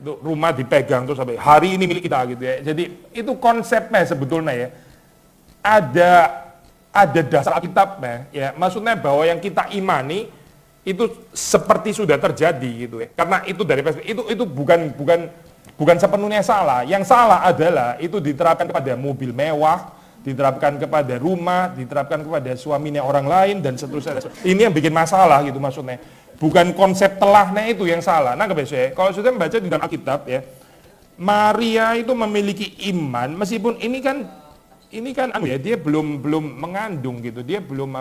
rumah dipegang terus sampai hari ini milik kita gitu ya. Jadi itu konsepnya sebetulnya ya. Ada dasar Alkitabnya ya. Maksudnya bahwa yang kita imani itu seperti sudah terjadi gitu ya. Karena itu dari perspektif itu bukan sepenuhnya salah. Yang salah adalah itu diterapkan kepada mobil mewah, diterapkan kepada rumah, diterapkan kepada suaminya orang lain dan seterusnya. Ini yang bikin masalah gitu maksudnya. Bukan konsep telahnya itu yang salah. Nah, kalau sudah membaca di dalam Alkitab ya, Maria itu memiliki iman meskipun ini kan dia belum mengandung gitu. Dia belum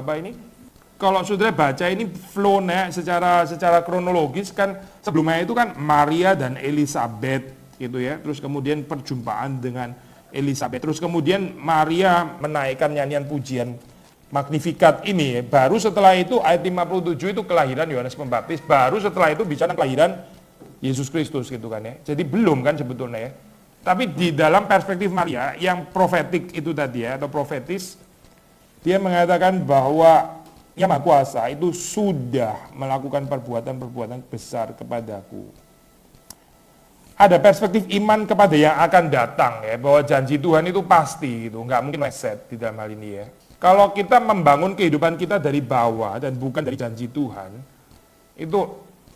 kalau sudah baca ini flow-nya secara kronologis kan sebelumnya itu kan Maria dan Elizabeth gitu ya. Terus kemudian perjumpaan dengan Elizabeth. Terus kemudian Maria menaikkan nyanyian pujian Magnificat ini ya. Baru setelah itu ayat 57 itu kelahiran Yohanes Pembaptis, baru setelah itu bicara kelahiran Yesus Kristus gitu kan ya. Jadi belum kan sebetulnya ya. Tapi di dalam perspektif Maria yang profetik itu tadi ya, atau profetis, dia mengatakan bahwa Yang Maha Kuasa itu sudah melakukan perbuatan-perbuatan besar kepadaku. Ada perspektif iman kepada yang akan datang ya, bahwa janji Tuhan itu pasti gitu, nggak mungkin meleset di dalam hal ini ya. Kalau kita membangun kehidupan kita dari bawah dan bukan dari janji Tuhan, itu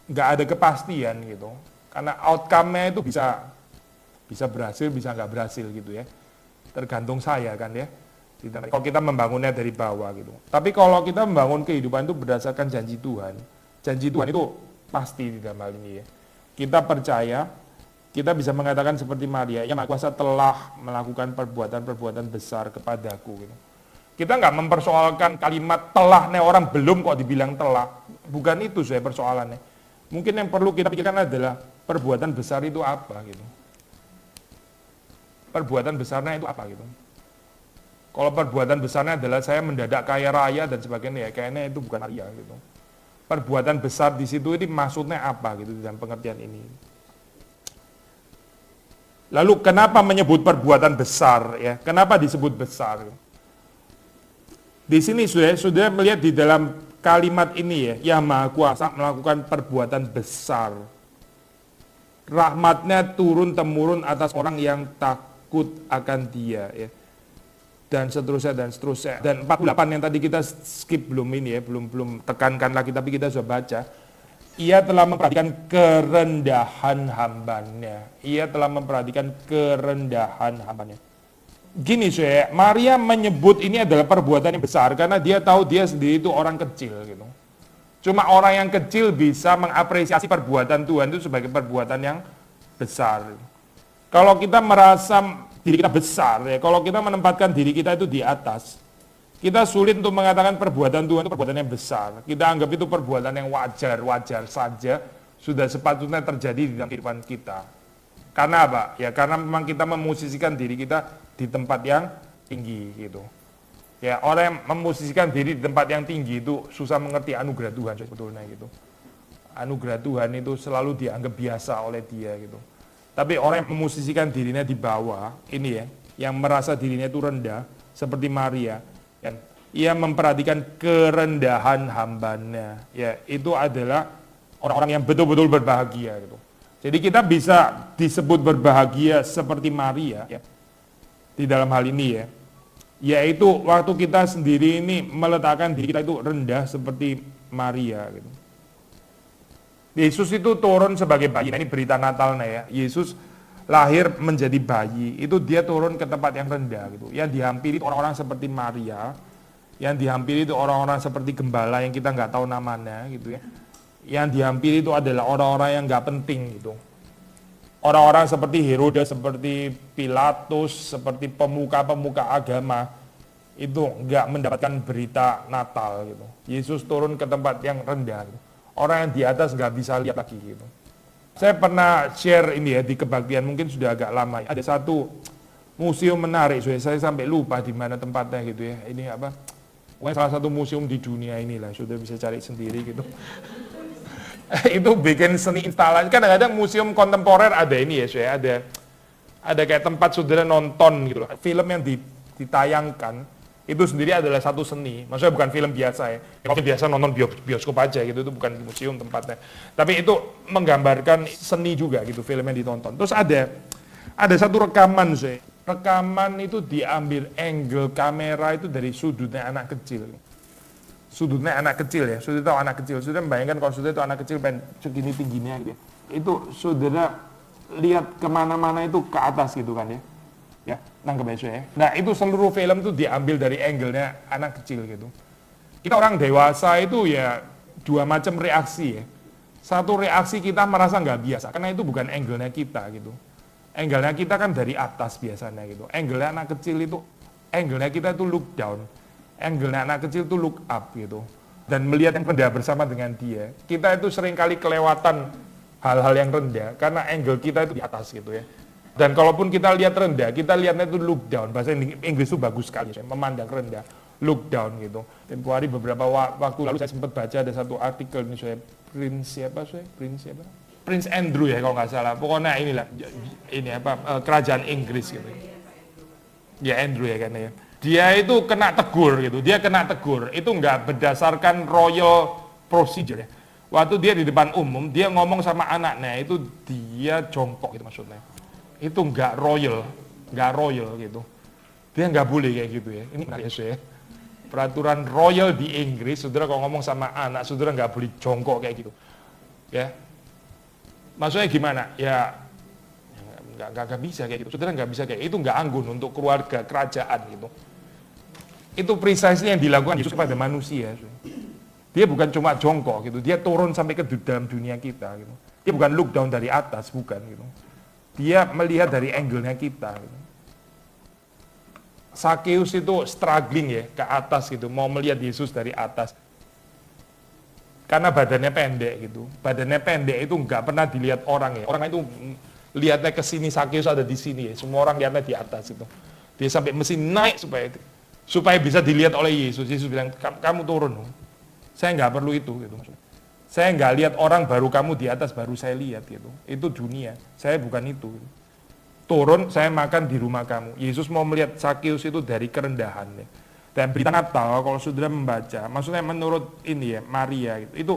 nggak ada kepastian gitu. Karena outcome-nya itu bisa berhasil, bisa nggak berhasil gitu ya. Tergantung saya kan ya. Kalau kita membangunnya dari bawah gitu. Tapi kalau kita membangun kehidupan itu berdasarkan janji Tuhan itu pasti di dalam hal ini ya. Kita percaya, kita bisa mengatakan seperti Maria, Yang Maha Kuasa telah melakukan perbuatan-perbuatan besar kepadaku gitu. Kita nggak mempersoalkan kalimat telahnya orang belum kok dibilang telah. Bukan itu saya persoalannya. Mungkin yang perlu kita pikirkan adalah perbuatan besar itu apa gitu. Perbuatan besarnya itu apa gitu. Kalau perbuatan besarnya adalah saya mendadak kaya raya dan sebagainya, ya kayaknya itu bukan Maria gitu. Perbuatan besar di situ ini maksudnya apa gitu dalam pengertian ini. Lalu kenapa menyebut perbuatan besar ya? Kenapa disebut besar? Di sini sudah melihat di dalam kalimat ini ya, Yang Maha Kuasa melakukan perbuatan besar. Rahmatnya turun temurun atas orang yang takut akan Dia ya. Dan seterusnya. Dan 48 yang tadi kita skip belum tekankan lagi, tapi kita sudah baca. Ia telah memperhatikan kerendahan hambanya. Gini saya, Maria menyebut ini adalah perbuatan yang besar karena dia tahu dia sendiri itu orang kecil gitu. Cuma orang yang kecil bisa mengapresiasi perbuatan Tuhan itu sebagai perbuatan yang besar. Kalau kita merasa diri kita besar ya, kalau kita menempatkan diri kita itu di atas, kita sulit untuk mengatakan perbuatan Tuhan itu perbuatan yang besar. Kita anggap itu perbuatan yang wajar saja, sudah sepatutnya terjadi di dalam kehidupan kita. Karena apa? Ya karena memang kita memusisikan diri kita di tempat yang tinggi gitu. Ya orang yang memusisikan diri di tempat yang tinggi itu susah mengerti anugerah Tuhan sebetulnya gitu. Anugerah Tuhan itu selalu dianggap biasa oleh dia gitu. Tapi orang yang memusisikan dirinya di bawah ini ya, yang merasa dirinya itu rendah seperti Maria, ya, ia memperhatikan kerendahan hambanya. Ya itu adalah orang-orang yang betul-betul berbahagia gitu. Jadi kita bisa disebut berbahagia seperti Maria ya, di dalam hal ini ya, yaitu waktu kita sendiri ini meletakkan diri kita itu rendah seperti Maria gitu. Yesus itu turun sebagai bayi, nah, ini berita Natalnya ya, Yesus lahir menjadi bayi, itu dia turun ke tempat yang rendah gitu, yang dihampiri orang-orang seperti Maria, yang dihampiri itu orang-orang seperti gembala yang kita nggak tahu namanya gitu ya, yang dihampiri itu adalah orang-orang yang nggak penting gitu. Orang-orang seperti Herodes, seperti Pilatus, seperti pemuka-pemuka agama, itu nggak mendapatkan berita Natal gitu. Yesus turun ke tempat yang rendah gitu. Orang yang di atas nggak bisa lihat lagi gitu. Saya pernah share ini ya di kebaktian, mungkin sudah agak lama. Ada satu museum menarik, saya sampai lupa di mana tempatnya gitu ya. Ini apa? Salah satu museum di dunia inilah, sudah bisa cari sendiri gitu. Itu bikin seni instalasi. Kadang-kadang museum kontemporer ada ini ya, ada kayak tempat saudara nonton gitu loh. Film yang ditayangkan Itu sendiri adalah satu seni, maksudnya bukan film biasa ya. Kalau film biasa nonton bioskop aja gitu, itu bukan museum tempatnya. Tapi itu menggambarkan seni juga gitu, film yang ditonton. Terus ada satu rekaman sih. Rekaman itu diambil angle kamera itu dari sudutnya anak kecil. Sudutnya anak kecil ya, sudah tahu anak kecil. Sudah membayangkan kalau sudah itu anak kecil pengen segini tingginya gitu ya. Itu saudara lihat kemana-mana itu ke atas gitu kan ya. Ya, nangkep ya. Nah itu seluruh film itu diambil dari angle-nya anak kecil gitu. Kita orang dewasa itu ya dua macam reaksi ya. Satu reaksi kita merasa nggak biasa, karena itu bukan angle-nya kita gitu. Angle-nya kita kan dari atas biasanya gitu. Angle-nya anak kecil itu, angle-nya kita itu look down. Angle-nya anak kecil itu look up gitu. Dan melihat yang rendah bersama dengan dia. Kita itu seringkali kelewatan hal-hal yang rendah, karena angle kita itu di atas gitu ya. Dan kalaupun kita lihat rendah, kita lihatnya itu look down. Bahasa Inggris itu bagus sekali, memandang rendah, look down gitu. Tempo hari beberapa waktu lalu saya sempat baca ada satu artikel ini saya Prince Andrew ya kalau nggak salah. Pokoknya inilah ini kerajaan Inggris gitu. Ya Andrew ya kan ya. Dia itu kena tegur gitu. Dia kena tegur. Itu nggak berdasarkan royal procedure ya. Waktu dia di depan umum, dia ngomong sama anaknya itu dia jongkok gitu maksudnya. Itu nggak royal gitu. Dia nggak boleh kayak gitu ya. Ini menarik ya. Peraturan royal di Inggris, saudara kalau ngomong sama anak, saudara nggak boleh jongkok kayak gitu. Ya, maksudnya gimana? Ya nggak bisa kayak gitu. Saudara nggak bisa kayak itu, nggak anggun untuk keluarga kerajaan gitu. Itu precisely yang dilakukan Yesus kepada manusia. Dia bukan cuma jongkok gitu, dia turun sampai ke dalam dunia kita gitu. Dia bukan look down dari atas, bukan gitu. Dia melihat dari angle-nya kita gitu. Sakeus itu struggling ya ke atas gitu, mau melihat Yesus dari atas. Karena badannya pendek gitu. Badannya pendek itu nggak pernah dilihat orang ya. Orang itu lihatnya ke sini, Sakeus ada di sini ya. Semua orang lihatnya di atas itu. Dia sampai mesti naik supaya bisa dilihat oleh Yesus. Yesus bilang, kamu turun. Saya nggak perlu itu gitu. Saya nggak lihat orang baru kamu di atas baru saya lihat gitu. Itu dunia. Saya bukan itu. Turun, saya makan di rumah kamu. Yesus mau melihat Sakeus itu dari kerendahan ya. Dan berita Natal kalau saudara membaca, maksudnya menurut ini ya Maria gitu. Itu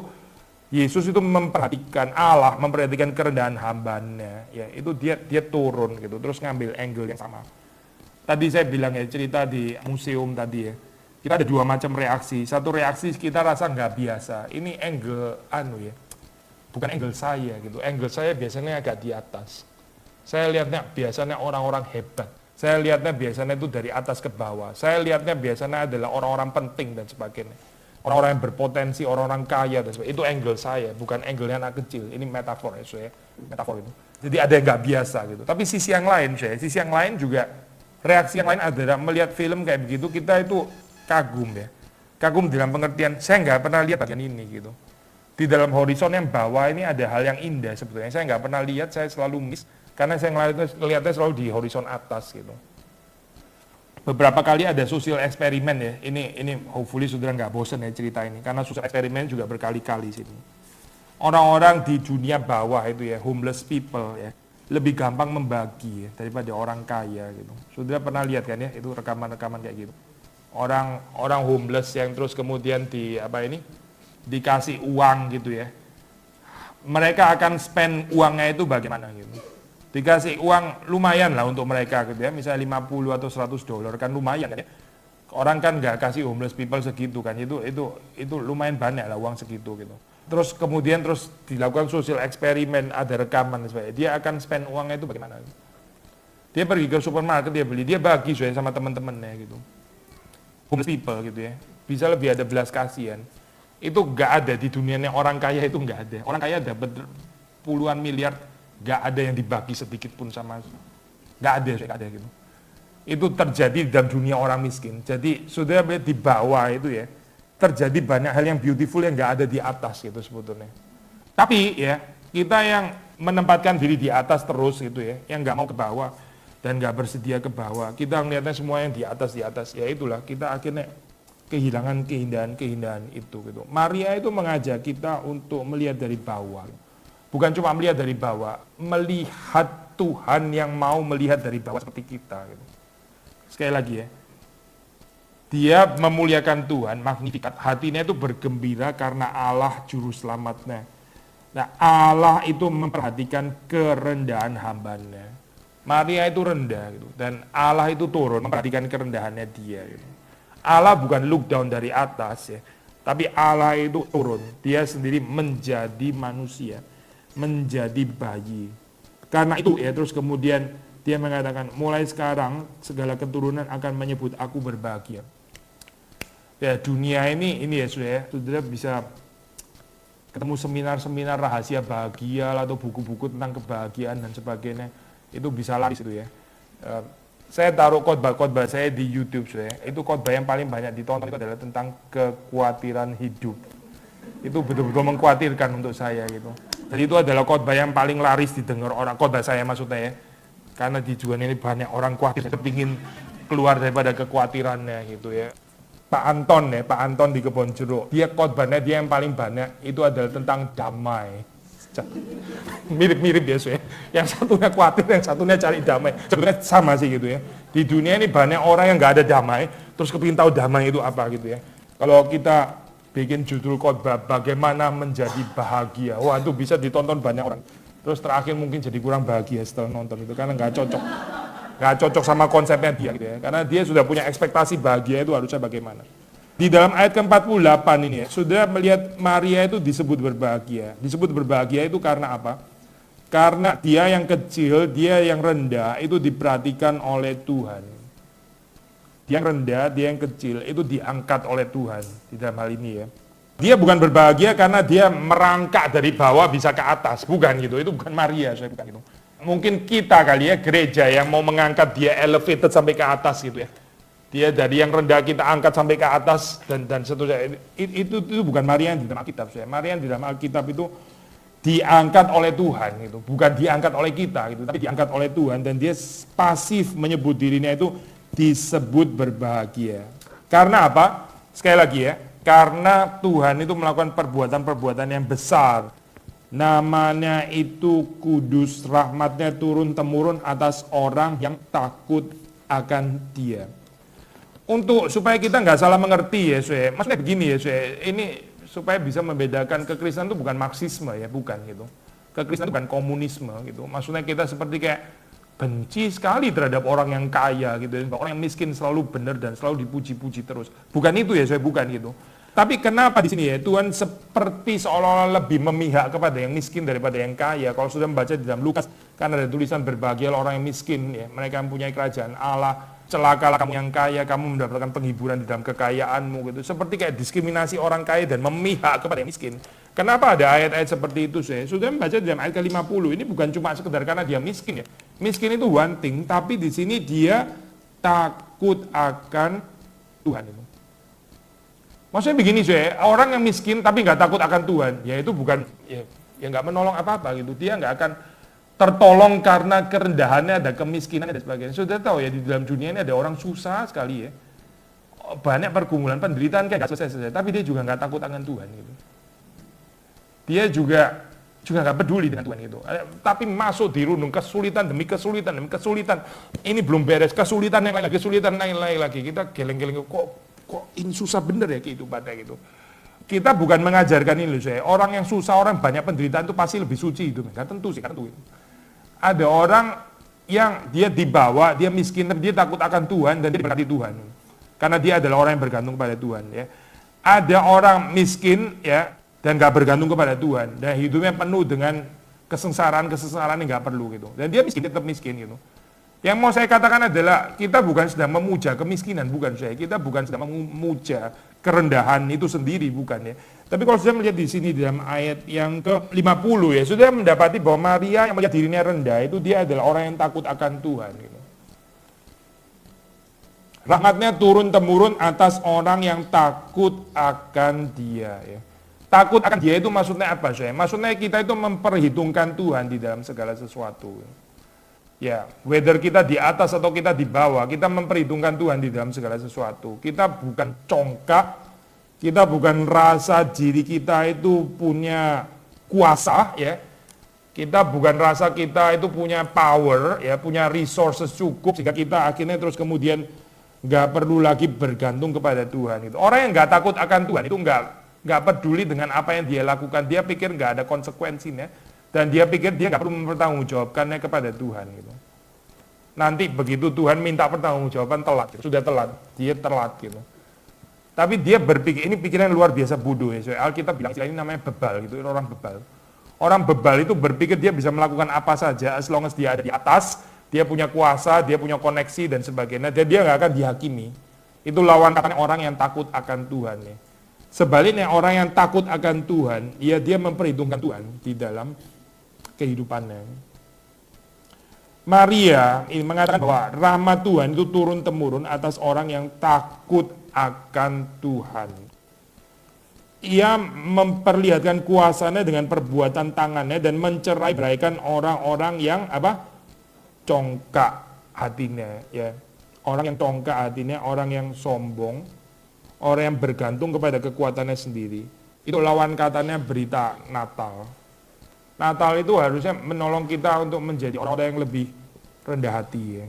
Yesus itu memperhatikan Allah, memperhatikan kerendahan hambanya. Ya itu dia turun gitu, terus ngambil angle yang sama. Tadi saya bilang ya cerita di museum tadi ya. Kita ada dua macam reaksi. Satu reaksi kita rasa nggak biasa. Ini angle ya, bukan angle saya gitu. Angle saya biasanya agak di atas. Saya lihatnya biasanya orang-orang hebat. Saya lihatnya biasanya itu dari atas ke bawah. Saya lihatnya biasanya adalah orang-orang penting dan sebagainya. Orang-orang yang berpotensi, orang-orang kaya dan sebagainya. Itu angle saya, bukan angle-nya anak kecil. Ini metafor ya, saya. Metafor itu. Jadi ada yang nggak biasa gitu. Tapi sisi yang lain, sisi yang lain juga reaksi yang lain adalah melihat film kayak begitu kita itu kagum ya. Kagum dalam pengertian saya nggak pernah lihat bagian ini gitu. Di dalam horizon yang bawah ini ada hal yang indah sebetulnya. Saya nggak pernah lihat, saya selalu miss karena saya ngeliatnya selalu di horizon atas gitu. Beberapa kali ada sosial eksperimen ya. Ini hopefully saudara nggak bosan ya cerita ini karena sosial eksperimen juga berkali-kali sini. Orang-orang di dunia bawah itu ya, homeless people ya, lebih gampang membagi ya, daripada orang kaya gitu. Saudara pernah lihat kan ya, itu rekaman-rekaman kayak gitu. Orang homeless yang terus kemudian dikasih uang gitu ya. Mereka akan spend uangnya itu bagaimana gitu. Dikasih uang lumayan lah untuk mereka gitu ya, misalnya 50 atau $100 kan lumayan ya. Orang kan nggak kasih homeless people segitu kan, itu lumayan banyak lah uang segitu gitu. Terus kemudian dilakukan sosial eksperimen, ada rekaman sebagainya. Dia akan spend uangnya itu bagaimana gitu. Dia pergi ke supermarket, dia beli, dia bagi sama teman-temannya gitu. Homeless people gitu ya, bisa lebih ada belas kasihan. Itu nggak ada di dunianya orang kaya, itu nggak ada. Orang kaya dapat puluhan miliar, nggak ada yang dibagi sedikit pun sama, nggak ada gitu. Itu terjadi dalam dunia orang miskin. Jadi saudara lihat di bawah itu ya, terjadi banyak hal yang beautiful yang nggak ada di atas gitu sebetulnya. Tapi ya kita yang menempatkan diri di atas terus gitu ya, yang nggak mau ke bawah dan nggak bersedia ke bawah, kita ngelihatnya semua yang di atas, ya itulah kita akhirnya kehilangan keindahan itu gitu. Maria itu mengajak kita untuk melihat dari bawah, bukan cuma melihat dari bawah, melihat Tuhan yang mau melihat dari bawah seperti kita gitu. Sekali lagi ya, Dia memuliakan Tuhan, magnifikat. Hatinya itu bergembira karena Allah juru selamatnya. Nah, Allah itu memperhatikan kerendahan hambanya. Maria itu rendah gitu, dan Allah itu turun memperhatikan kerendahannya dia. Gitu. Allah bukan look down dari atas ya, tapi Allah itu turun. Dia sendiri menjadi manusia, menjadi bayi. Karena itu ya, terus kemudian dia mengatakan, mulai sekarang segala keturunan akan menyebut aku berbahagia. Ya, dunia ini ya sudah bisa ketemu seminar-seminar rahasia bahagia atau buku-buku tentang kebahagiaan dan sebagainya. Itu bisa laris itu ya. Saya taruh khotbah-khotbah saya di YouTube saya. Itu khotbah yang paling banyak ditonton itu adalah tentang kekhawatiran hidup. Itu betul-betul mengkhawatirkan untuk saya gitu. Jadi itu adalah khotbah yang paling laris didengar orang, khotbah saya maksudnya ya. Karena di Juan ini banyak orang khawatir, kepingin keluar daripada kekhawatirannya gitu ya. Pak Anton di Kebon Jeruk, dia khotbahnya dia yang paling banyak itu adalah tentang damai. Mirip-mirip ya, yang satunya khawatir, yang satunya cari damai. Sebenarnya sama sih gitu ya. Di dunia ini banyak orang yang nggak ada damai, terus kepingin tahu damai itu apa gitu ya. Kalau kita bikin judul khotbah bagaimana menjadi bahagia, wah itu bisa ditonton banyak orang. Terus terakhir mungkin jadi kurang bahagia setelah nonton itu karena nggak cocok sama konsepnya dia gitu ya. Karena dia sudah punya ekspektasi bahagia itu harusnya bagaimana. Di dalam ayat ke-48 ini ya, sudah melihat Maria itu disebut berbahagia. Disebut berbahagia itu karena apa? Karena dia yang kecil, dia yang rendah itu diperhatikan oleh Tuhan. Dia yang rendah, dia yang kecil itu diangkat oleh Tuhan di dalam hal ini ya. Dia bukan berbahagia karena dia merangkak dari bawah bisa ke atas, bukan gitu. Itu bukan Maria, saya bukan gitu. Mungkin kita kali ya, gereja yang mau mengangkat dia elevated sampai ke atas gitu ya. Dia dari yang rendah kita angkat sampai ke atas dan seterusnya. Itu bukan Maria yang di dalam Alkitab. Maria yang di dalam Alkitab itu diangkat oleh Tuhan gitu, bukan diangkat oleh kita gitu, tapi diangkat oleh Tuhan dan dia pasif menyebut dirinya itu disebut berbahagia. Karena apa? Sekali lagi ya, karena Tuhan itu melakukan perbuatan-perbuatan yang besar. Namanya itu kudus, rahmatnya turun-temurun atas orang yang takut akan dia. Untuk supaya kita nggak salah mengerti ya, maksudnya begini ya, ini supaya bisa membedakan kekristenan itu bukan marxisme ya, bukan gitu. Kekristenan itu bukan komunisme gitu. Maksudnya kita seperti kayak benci sekali terhadap orang yang kaya gitu, orang yang miskin selalu benar dan selalu dipuji-puji terus. Bukan itu ya, bukan gitu. Tapi kenapa di sini ya Tuhan seperti seolah-olah lebih memihak kepada yang miskin daripada yang kaya. Kalau sudah membaca di dalam Lukas, kan ada tulisan berbahagialah orang yang miskin ya, mereka mempunyai kerajaan Allah. Celakalah kamu yang kaya, kamu mendapatkan penghiburan di dalam kekayaanmu gitu. Seperti kayak diskriminasi orang kaya dan memihak kepada yang miskin. Kenapa ada ayat-ayat seperti itu saya? Sudah membaca di dalam ayat ke-50, ini bukan cuma sekedar karena dia miskin ya. Miskin itu one thing, tapi di sini dia takut akan Tuhan itu. Maksudnya begini saya, orang yang miskin tapi nggak takut akan Tuhan, ya itu bukan, ya nggak menolong apa-apa gitu. Dia nggak akan tertolong karena kerendahannya, ada kemiskinan dan sebagainya. Sudah tahu ya di dalam dunia ini ada orang susah sekali ya. Banyak pergumulan, penderitaan kayak gak selesai-selesai, tapi dia juga nggak takut akan Tuhan gitu. Dia juga nggak peduli dengan Tuhan gitu. Tapi masuk dirundung kesulitan demi kesulitan demi kesulitan. Ini belum beres, kesulitan yang lain lagi, kesulitan lain lagi. Kita geleng-geleng kok ini susah bener ya kehidupannya gitu. Kita bukan mengajarkan ini loh saya. Orang yang susah, orang banyak penderitaan itu pasti lebih suci hidupnya. Nggak tentu sih, kan tentu. Ada orang yang dia dibawa, dia miskin, tapi dia takut akan Tuhan dan dia diberkati Tuhan. Karena dia adalah orang yang bergantung kepada Tuhan. Ya. Ada orang miskin ya dan nggak bergantung kepada Tuhan dan hidupnya penuh dengan kesengsaraan yang nggak perlu gitu. Dan dia miskin, tetap miskin gitu. Yang mau saya katakan adalah kita bukan sedang memuja kemiskinan, bukan saya. Kita bukan sedang memuja kerendahan itu sendiri, bukan ya. Tapi kalau sudah melihat di sini dalam ayat yang ke-50 ya, sudah mendapati bahwa Maria yang melihat dirinya rendah itu dia adalah orang yang takut akan Tuhan gitu. Rahmatnya turun-temurun atas orang yang takut akan dia ya. Takut akan dia itu maksudnya apa saya? Maksudnya kita itu memperhitungkan Tuhan di dalam segala sesuatu. Ya, whether kita di atas atau kita di bawah, kita memperhitungkan Tuhan di dalam segala sesuatu. Kita bukan congkak, kita bukan rasa diri kita itu punya kuasa, ya. Kita bukan rasa kita itu punya power, ya, punya resources cukup sehingga kita akhirnya terus kemudian nggak perlu lagi bergantung kepada Tuhan. Gitu. Orang yang nggak takut akan Tuhan itu nggak peduli dengan apa yang dia lakukan, dia pikir nggak ada konsekuensinya, dan dia pikir dia nggak perlu mempertanggungjawabkannya kepada Tuhan. Gitu. Nanti begitu Tuhan minta pertanggungjawaban telat, gitu. Sudah telat, dia telat gitu. Tapi dia berpikir, ini pikiran luar biasa bodoh ya. Soal Alkitab bilang istilah ini namanya bebal gitu, orang bebal. Orang bebal itu berpikir dia bisa melakukan apa saja as long as dia ada di atas, dia punya kuasa, dia punya koneksi dan sebagainya, dan dia nggak akan dihakimi. Itu lawan katanya orang yang takut akan Tuhan ya. Sebaliknya orang yang takut akan Tuhan, ya dia memperhitungkan Tuhan di dalam kehidupannya. Maria ini mengatakan bahwa rahmat Tuhan itu turun-temurun atas orang yang takut akan Tuhan. Ia memperlihatkan kuasanya dengan perbuatan tangannya dan mencerai-beraikan orang-orang yang congkak hatinya ya. Orang yang congkak hatinya, orang yang sombong, orang yang bergantung kepada kekuatannya sendiri. Itu lawan katanya berita Natal. Natal itu harusnya menolong kita untuk menjadi orang-orang yang lebih rendah hati ya.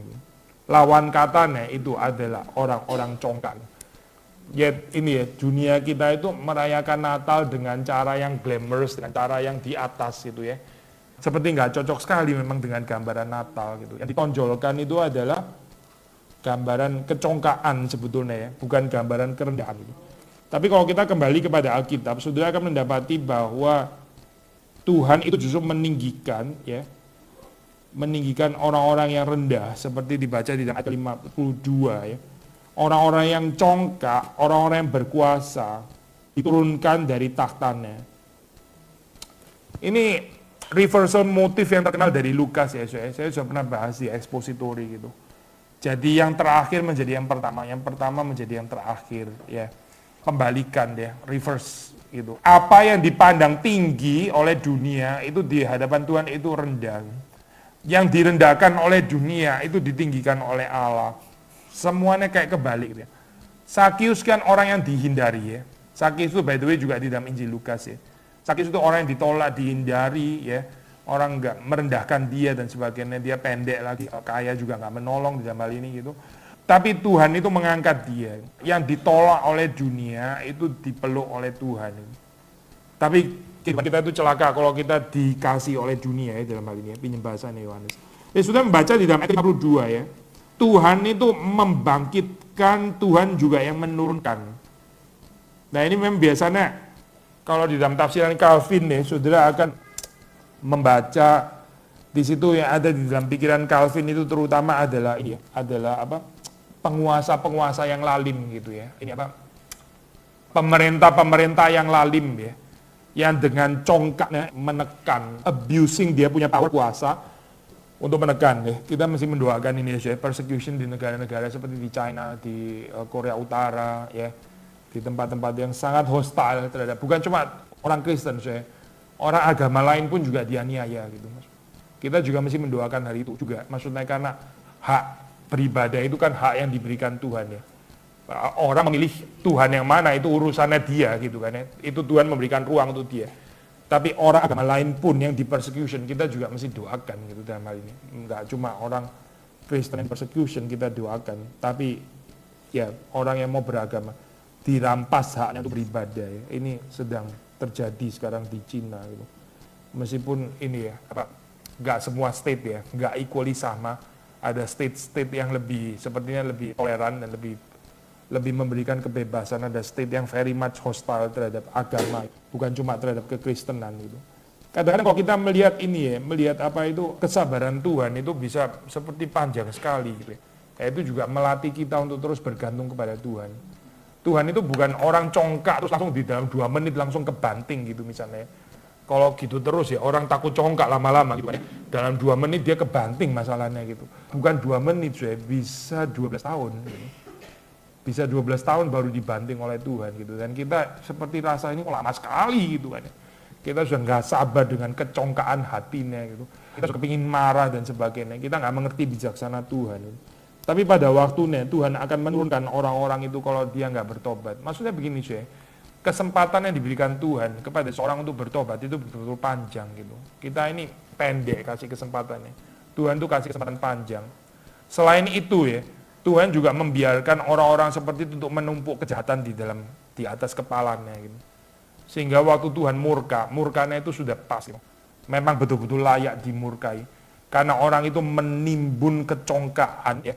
Lawan katanya itu adalah orang-orang congkak. Ya ini ya, dunia kita itu merayakan Natal dengan cara yang glamorous, dengan cara yang di atas gitu ya. Seperti nggak cocok sekali memang dengan gambaran Natal gitu. Yang ditonjolkan itu adalah gambaran kecongkaan sebetulnya ya, bukan gambaran kerendahan gitu. Tapi kalau kita kembali kepada Alkitab, saudara akan mendapati bahwa Tuhan itu justru meninggikan ya, meninggikan orang-orang yang rendah seperti dibaca di dalam ayat 52 ya. Orang-orang yang congkak, orang-orang yang berkuasa diturunkan dari tahtanya. Ini reversal motif yang terkenal dari Lukas ya, saya sudah pernah bahas di expository gitu. Jadi yang terakhir menjadi yang pertama menjadi yang terakhir ya. Kembalikan ya, reverse gitu. Apa yang dipandang tinggi oleh dunia itu di hadapan Tuhan itu rendah. Yang direndahkan oleh dunia itu ditinggikan oleh Allah. Semuanya kayak kebalik ya. Sakius kan orang yang dihindari ya. Sakius itu by the way juga di dalam Injil Lukas ya. Sakius itu orang yang ditolak, dihindari ya. Orang nggak merendahkan dia dan sebagainya. Dia pendek lagi, kaya juga nggak menolong di dalam hal ini gitu. Tapi Tuhan itu mengangkat dia. Yang ditolak oleh dunia itu dipeluk oleh Tuhan. Tapi kita itu celaka kalau kita dikasih oleh dunia ya dalam hal ini ya. Pinjam bahasanya Yohanes. Sudah membaca di dalam ayat 52 ya. Tuhan itu membangkitkan, Tuhan juga yang menurunkan. Nah ini memang biasanya kalau di dalam tafsiran Calvin nih, saudara akan membaca di situ yang ada di dalam pikiran Calvin itu terutama adalah ini, adalah penguasa-penguasa yang lalim gitu ya. Ini pemerintah-pemerintah yang lalim ya, yang dengan congkaknya menekan, abusing dia punya power kuasa. Untuk menekan ya, kita mesti mendoakan ini ya, persecution di negara-negara seperti di China, di Korea Utara ya, di tempat-tempat yang sangat hostile terhadap, bukan cuma orang Kristen ya, orang agama lain pun juga dianiaya gitu. Kita juga mesti mendoakan hari itu juga, maksudnya karena hak beribadah itu kan hak yang diberikan Tuhan ya. Orang memilih Tuhan yang mana itu urusannya dia gitu kan ya, itu Tuhan memberikan ruang untuk dia. Tapi orang agama lain pun yang di persecution kita juga mesti doakan gitu dalam hal ini. Enggak cuma orang Kristen yang persecution kita doakan, tapi ya orang yang mau beragama dirampas haknya untuk beribadah ya. Ini sedang terjadi sekarang di Cina gitu. Meskipun ini ya, enggak semua state ya, enggak equally sama. Ada state-state yang lebih sepertinya lebih toleran dan lebih memberikan kebebasan, ada state yang very much hostile terhadap agama, bukan cuma terhadap kekristenan gitu. Kadang-kadang kalau kita melihat ini ya, melihat kesabaran Tuhan itu bisa seperti panjang sekali gitu ya. Itu juga melatih kita untuk terus bergantung kepada Tuhan. Tuhan itu bukan orang congkak terus langsung di dalam 2 menit langsung kebanting gitu misalnya. Kalau gitu terus ya orang takut congkak lama-lama gitu ya. Dalam 2 menit dia kebanting masalahnya gitu. Bukan 2 menit ya, bisa 12 tahun gitu. Bisa 12 tahun baru dibanting oleh Tuhan gitu. Dan kita seperti rasa ini lama sekali gitu kan. Kita sudah nggak sabar dengan kecongkaan hatinya gitu. Kita sudah kepingin marah dan sebagainya. Kita nggak mengerti bijaksana Tuhan. Gitu. Tapi pada waktunya Tuhan akan menurunkan orang-orang itu kalau dia nggak bertobat. Maksudnya begini sih, kesempatan yang diberikan Tuhan kepada seorang untuk bertobat itu betul-betul panjang gitu. Kita ini pendek kasih kesempatannya. Tuhan tuh kasih kesempatan panjang. Selain itu ya, Tuhan juga membiarkan orang-orang seperti itu untuk menumpuk kejahatan di atas kepalanya gitu. Sehingga waktu Tuhan murkanya itu sudah pas gitu. Memang betul-betul layak dimurkai. Karena orang itu menimbun kecongkaan ya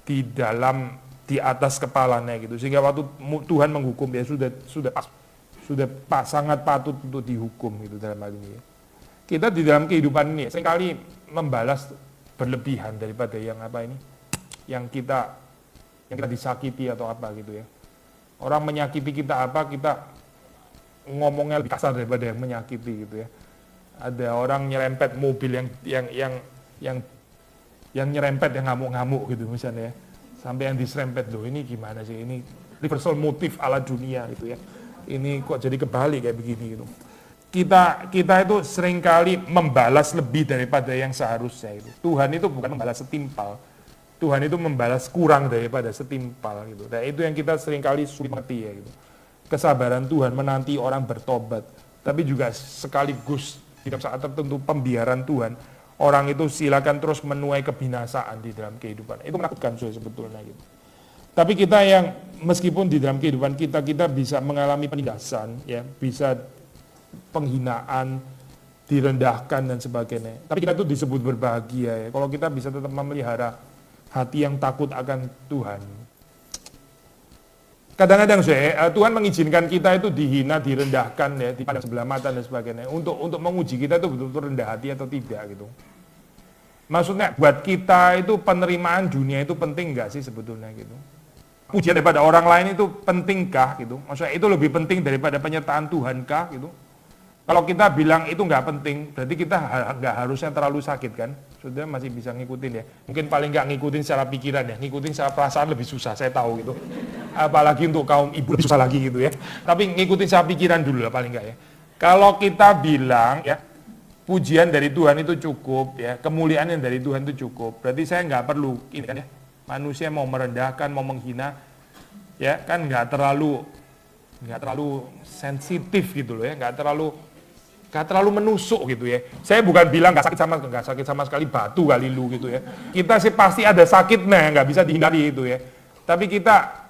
di atas kepalanya gitu. Sehingga waktu Tuhan menghukum ya sudah pas sangat patut untuk dihukum gitu dalam hal ini ya. Kita di dalam kehidupan ini seringkali membalas berlebihan daripada yang kita disakiti atau apa gitu ya. Orang menyakiti kita apa, kita ngomongnya lebih kasar daripada yang menyakiti gitu ya. Ada orang nyerempet mobil yang nyerempet yang ngamuk-ngamuk gitu misalnya ya. Sampai yang diserempet, loh ini gimana sih, ini reversal motif ala dunia gitu ya. Ini kok jadi kebalik kayak begini gitu. Kita itu seringkali membalas lebih daripada yang seharusnya itu. Tuhan itu bukan membalas setimpal. Tuhan itu membalas kurang daripada setimpal gitu. Dan itu yang kita seringkali sulit mengerti ya gitu. Kesabaran Tuhan menanti orang bertobat, tapi juga sekaligus di saat tertentu pembiaran Tuhan, orang itu silakan terus menuai kebinasaan di dalam kehidupan. Itu menakutkan sebetulnya gitu. Tapi kita yang meskipun di dalam kehidupan kita bisa mengalami penindasan, ya, bisa penghinaan, direndahkan dan sebagainya. Tapi kita itu disebut berbahagia ya. Kalau kita bisa tetap memelihara hati yang takut akan Tuhan. Kadang-kadang Tuhan mengizinkan kita itu dihina, direndahkan ya, dipandang sebelah mata dan sebagainya. Untuk menguji kita itu betul-betul rendah hati atau tidak gitu. Maksudnya buat kita itu penerimaan dunia itu penting nggak sih sebetulnya gitu. Pujian daripada orang lain itu pentingkah gitu. Maksudnya itu lebih penting daripada penyertaan Tuhan kah gitu. Kalau kita bilang itu nggak penting, berarti kita nggak harusnya terlalu sakit kan? Sudah masih bisa ngikutin ya. Mungkin paling nggak ngikutin secara pikiran ya, ngikutin secara perasaan lebih susah, saya tahu gitu. Apalagi untuk kaum ibu lebih susah lagi gitu ya. Tapi ngikutin secara pikiran dulu lah paling nggak ya. Kalau kita bilang ya, pujian dari Tuhan itu cukup ya, kemuliaan yang dari Tuhan itu cukup. Berarti saya nggak perlu ini kan ya. Manusia mau merendahkan, mau menghina, ya kan nggak terlalu sensitif gitu loh ya, nggak terlalu menusuk gitu ya. Saya bukan bilang nggak sakit sama sekali batu kali lu gitu ya. Kita sih pasti ada sakitnya, nggak bisa dihindari itu ya. Tapi kita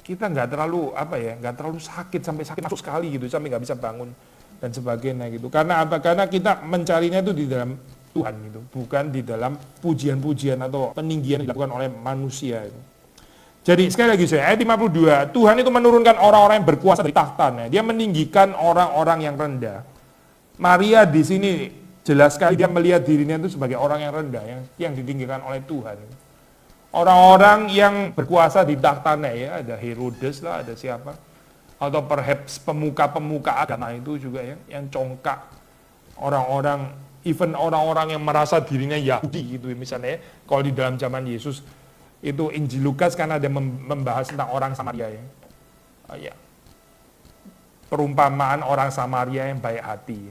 nggak terlalu nggak terlalu sakit sampai sakit masuk sekali gitu, sampai nggak bisa bangun dan sebagainya gitu. Karena apa? Karena kita mencarinya itu di dalam Tuhan gitu, bukan di dalam pujian-pujian atau peninggian yang dilakukan oleh manusia itu. Jadi sekali lagi ayat 52, Tuhan itu menurunkan orang-orang yang berkuasa dari tahtanya. Dia meninggikan orang-orang yang rendah. Maria di sini jelas sekali dia melihat dirinya itu sebagai orang yang rendah, yang ditinggikan oleh Tuhan. Orang-orang yang berkuasa di tahtanya ya, ada Herodes lah, ada siapa. Atau perhaps pemuka-pemuka agama itu juga ya, yang congkak. Orang-orang, even orang-orang yang merasa dirinya Yahudi gitu misalnya ya. Kalau di dalam zaman Yesus, itu Injil Lukas kan ada membahas tentang orang Samaria ya. Ya. Perumpamaan orang Samaria yang baik hati.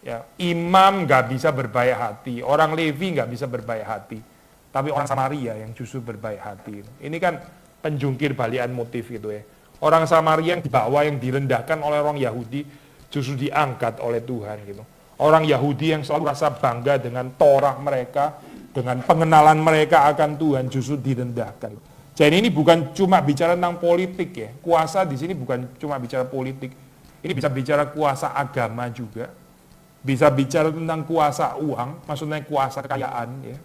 Ya, imam nggak bisa berbaik hati, orang Levi nggak bisa berbaik hati, tapi orang Samaria yang justru berbaik hati. Ini kan penjungkir balikan motif gitu ya. Orang Samaria yang dibawa, yang direndahkan oleh orang Yahudi, justru diangkat oleh Tuhan gitu. Orang Yahudi yang selalu rasa bangga dengan Torah mereka, dengan pengenalan mereka akan Tuhan, justru direndahkan. Jadi ini bukan cuma bicara tentang politik ya. Kuasa di sini bukan cuma bicara politik. Ini bisa bicara kuasa agama juga. Bisa bicara tentang kuasa uang, maksudnya kuasa kekayaan ya.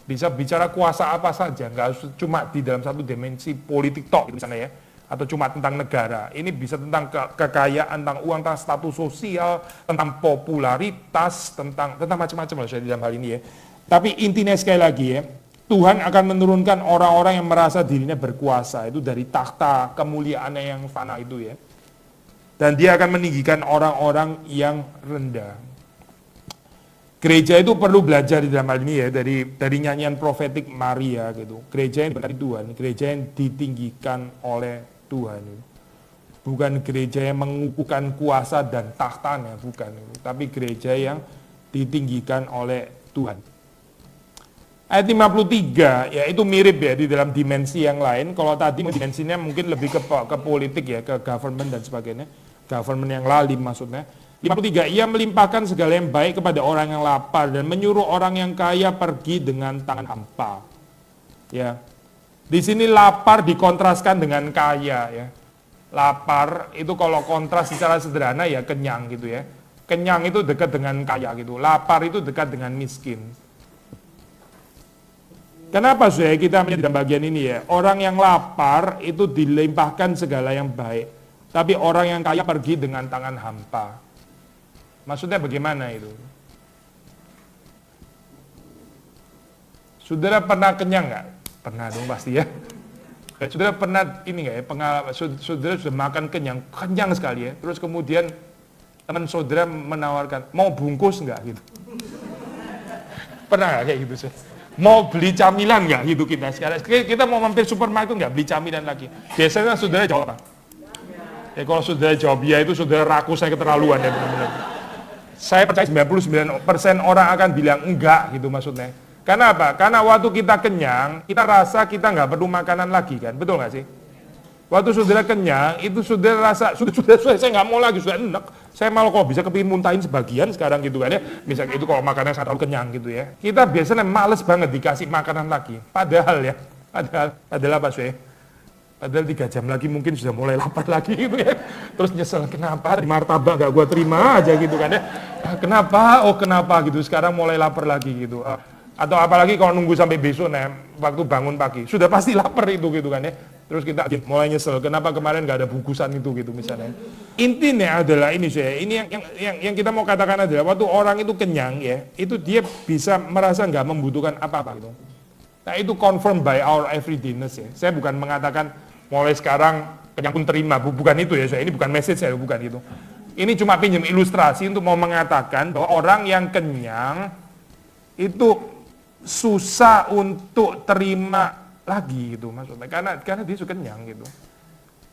Bisa bicara kuasa apa saja, nggak harus cuma di dalam satu dimensi politik tok gitu misalnya ya. Atau cuma tentang negara. Ini bisa tentang kekayaan, tentang uang, tentang status sosial, tentang popularitas, tentang macam-macam lah saya di dalam hal ini ya. Tapi intinya sekali lagi ya, Tuhan akan menurunkan orang-orang yang merasa dirinya berkuasa, itu dari takhta kemuliaannya yang fana itu ya. Dan dia akan meninggikan orang-orang yang rendah. Gereja itu perlu belajar di dalam hal ini ya, dari nyanyian profetik Maria gitu. Gereja yang diberkati Tuhan, gereja yang ditinggikan oleh Tuhan. Bukan gereja yang mengukuhkan kuasa dan tahtanya, bukan. Tapi gereja yang ditinggikan oleh Tuhan. Ayat 53, ya itu mirip ya di dalam dimensi yang lain. Kalau tadi dimensinya mungkin lebih ke politik ya, ke government dan sebagainya. Government yang lalim maksudnya. 53, ia melimpahkan segala yang baik kepada orang yang lapar dan menyuruh orang yang kaya pergi dengan tangan hampa. Ya. Di sini lapar dikontraskan dengan kaya ya. Lapar itu kalau kontras secara sederhana ya kenyang gitu ya. Kenyang itu dekat dengan kaya gitu. Lapar itu dekat dengan miskin. Kenapa saudara kita melihat dalam bagian ini ya? Orang yang lapar itu dilimpahkan segala yang baik. Tapi orang yang kaya pergi dengan tangan hampa. Maksudnya bagaimana itu? Saudara pernah kenyang nggak? Pernah dong pasti ya. Saudara pernah ini nggak ya, pengalaman, saudara sudah makan kenyang sekali ya, terus kemudian teman saudara menawarkan, mau bungkus nggak gitu? Pernah nggak kayak gitu sih? Mau beli camilan nggak gitu kita sekarang? Kita mau mampir supermarket nggak beli camilan lagi? Biasanya saudara jawab apa? Ya kalau saudara jawab ya itu saudara rakus, saya keterlaluan ya benar-benar. Saya percaya 99% orang akan bilang enggak gitu maksudnya. Karena apa? Karena waktu kita kenyang, kita rasa kita nggak perlu makanan lagi kan, betul nggak sih? Waktu saudara kenyang, itu saudara rasa, sudah saya nggak mau lagi, sudah enak. Saya malah kok bisa kepingin muntahin sebagian sekarang gitu kan ya. Misalnya itu kalau makannya saya terlalu kenyang gitu ya. Kita biasanya males banget dikasih makanan lagi. Padahal ya, padahal apa sih? Padahal 3 jam lagi mungkin sudah mulai lapar lagi gitu ya. Terus nyesel, kenapa di martabak gak gua terima aja gitu kan ya. Kenapa? Oh kenapa gitu, sekarang mulai lapar lagi gitu. Atau apalagi kalau nunggu sampai besok nih, waktu bangun pagi, sudah pasti lapar itu gitu kan ya. Terus kita mulai nyesel, kenapa kemarin gak ada bungkusan itu gitu misalnya. Intinya adalah ini saya, ini yang kita mau katakan adalah waktu orang itu kenyang ya, itu dia bisa merasa nggak membutuhkan apa-apa gitu. Nah itu confirmed by our everydayness ya. Saya bukan mengatakan mulai sekarang kenyang pun terima, bukan itu ya saya. Ini bukan message saya, bukan itu. Ini cuma pinjam ilustrasi untuk mau mengatakan bahwa orang yang kenyang itu susah untuk terima lagi gitu maksudnya, karena dia sudah kenyang gitu.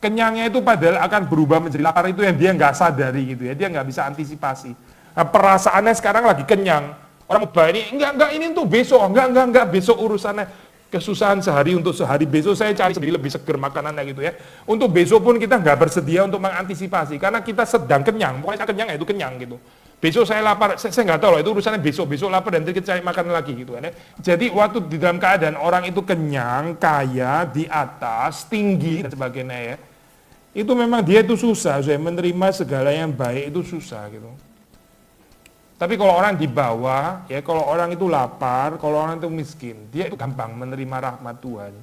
Kenyangnya itu padahal akan berubah menjadi lapar itu yang dia nggak sadari gitu ya, dia nggak bisa antisipasi. Nah, perasaannya sekarang lagi kenyang, orang mau ini enggak ini untuk besok, enggak besok urusannya, kesusahan sehari untuk sehari, besok saya cari sendiri lebih seger makanannya gitu ya. Untuk besok pun kita nggak bersedia untuk mengantisipasi karena kita sedang kenyang, pokoknya kenyang ya itu kenyang gitu. Besok saya lapar, saya nggak tahu loh, itu urusannya besok lapar dan kita cari makan lagi gitu kan ya. Jadi waktu di dalam keadaan orang itu kenyang, kaya, di atas, tinggi dan sebagainya ya, itu memang dia itu susah, saya menerima segala yang baik itu susah gitu. Tapi kalau orang di bawah, ya kalau orang itu lapar, kalau orang itu miskin, dia itu gampang menerima rahmat Tuhan.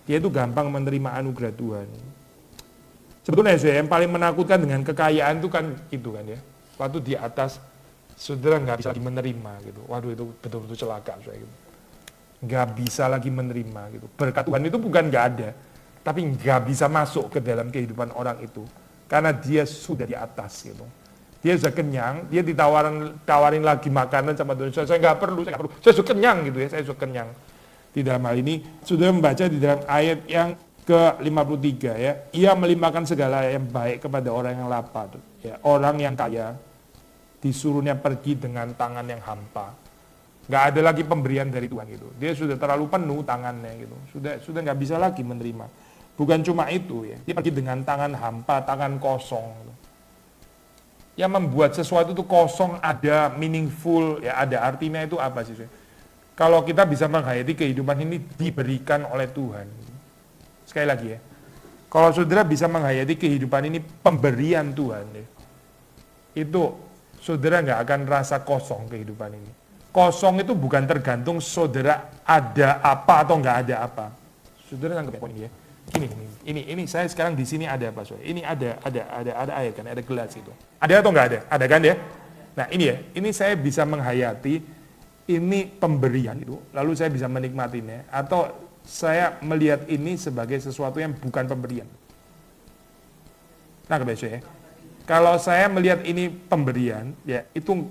Dia itu gampang menerima anugerah Tuhan. Sebetulnya saya yang paling menakutkan dengan kekayaan itu kan itu kan ya. Waktu di atas, saudara nggak bisa lagi menerima gitu. Waduh itu betul-betul celaka saya gitu. Nggak bisa lagi menerima gitu. Berkat Tuhan itu bukan nggak ada, tapi nggak bisa masuk ke dalam kehidupan orang itu. Karena dia sudah di atas gitu. Dia sudah kenyang, dia tawarin lagi makanan sama Tuhan. Saya nggak perlu, saya sudah kenyang gitu ya, saya sudah kenyang. Di dalam hal ini, sudah membaca di dalam ayat yang ke-53 ya, ia melimpahkan segala yang baik kepada orang yang lapar. Ya, orang yang kaya, disuruhnya pergi dengan tangan yang hampa. Nggak ada lagi pemberian dari Tuhan gitu. Dia sudah terlalu penuh tangannya gitu. Sudah nggak bisa lagi menerima. Bukan cuma itu ya, dia pergi dengan tangan hampa, tangan kosong. Gitu. Yang membuat sesuatu itu kosong, ada meaningful, ya ada artinya itu apa sih? Kalau kita bisa menghayati kehidupan ini diberikan oleh Tuhan. Sekali lagi ya, kalau saudara bisa menghayati kehidupan ini pemberian Tuhan, ya, itu saudara nggak akan rasa kosong kehidupan ini. Kosong itu bukan tergantung saudara ada apa atau nggak ada apa. Saudara nangkep poin ini ya. Ini saya sekarang di sini ada apa soalnya? Ini ada air kan, ada gelas itu. Ada atau nggak ada? Ada kan ya? Nah ini ya, ini saya bisa menghayati ini pemberian itu, lalu saya bisa menikmatinya, atau saya melihat ini sebagai sesuatu yang bukan pemberian. Nah kebetulan ya, kalau saya melihat ini pemberian, ya itu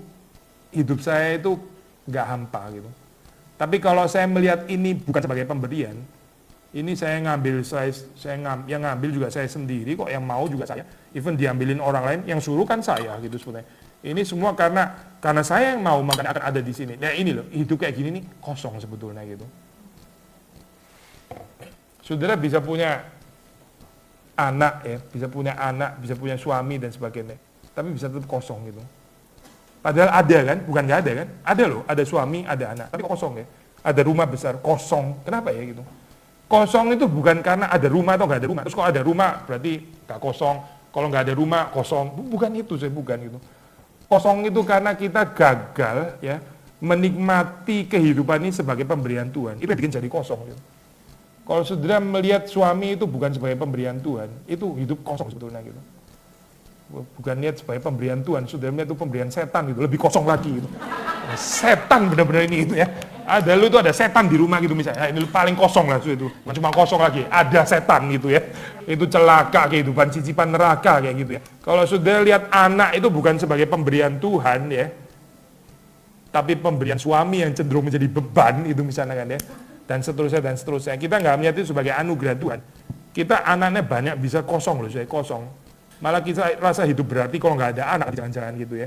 hidup saya itu nggak hampa gitu. Tapi kalau saya melihat ini bukan sebagai pemberian, ini saya ngambil, yang ngambil juga saya sendiri kok, yang mau juga saya, even diambilin orang lain, yang suruh kan saya gitu sebenarnya. Ini semua karena saya yang mau, makanya akan ada di sini. Nah ini loh, hidup kayak gini nih kosong sebetulnya gitu. Saudara bisa punya anak ya, bisa punya suami dan sebagainya, tapi bisa tetap kosong gitu. Padahal ada kan, bukan nggak ada kan? Ada loh, ada suami, ada anak, tapi kosong ya. Ada rumah besar, kosong. Kenapa ya gitu? Kosong itu bukan karena ada rumah atau nggak ada rumah. Terus kalau ada rumah berarti nggak kosong. Kalau nggak ada rumah kosong. Bukan itu, bukan itu. Kosong itu karena kita gagal ya menikmati kehidupan ini sebagai pemberian Tuhan. Itu bikin jadi kosong. Gitu. Kalau saudara melihat suami itu bukan sebagai pemberian Tuhan, itu hidup kosong sebetulnya gitu. Bukan lihat sebagai pemberian Tuhan, saudara melihat itu pemberian setan gitu, lebih kosong lagi gitu. Setan benar-benar ini gitu ya. Ada lu itu ada setan di rumah gitu misalnya, ini paling kosong lah itu, cuma kosong lagi, ada setan gitu ya. Itu celaka kehidupan, cicipan neraka kayak gitu ya. Kalau sudah lihat anak itu bukan sebagai pemberian Tuhan ya, tapi pemberian suami yang cenderung menjadi beban itu misalnya kan ya, dan seterusnya. Kita nggak melihat itu sebagai anugerah Tuhan. Kita anaknya banyak bisa kosong loh, saya kosong. Malah kita rasa hidup berarti kalau nggak ada anak, jangan-jangan gitu ya.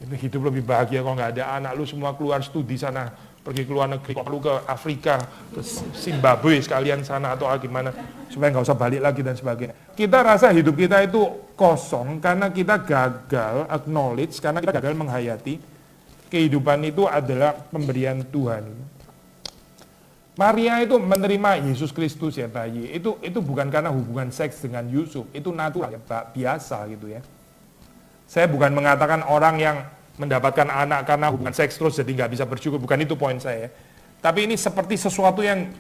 Itu hidup lebih bahagia kalau nggak ada anak, lu semua keluar studi sana, pergi ke luar negeri, perlu ke Afrika, ke Zimbabwe sekalian sana atau gimana, supaya nggak usah balik lagi dan sebagainya. Kita rasa hidup kita itu kosong karena kita gagal acknowledge, karena kita gagal menghayati kehidupan itu adalah pemberian Tuhan. Maria itu menerima Yesus Kristus ya bayi, itu bukan karena hubungan seks dengan Yusuf, itu natural ya, biasa gitu ya. Saya bukan mengatakan orang yang mendapatkan anak karena hubungan seks terus jadi nggak bisa bersyukur, bukan itu poin saya. Tapi ini seperti sesuatu yang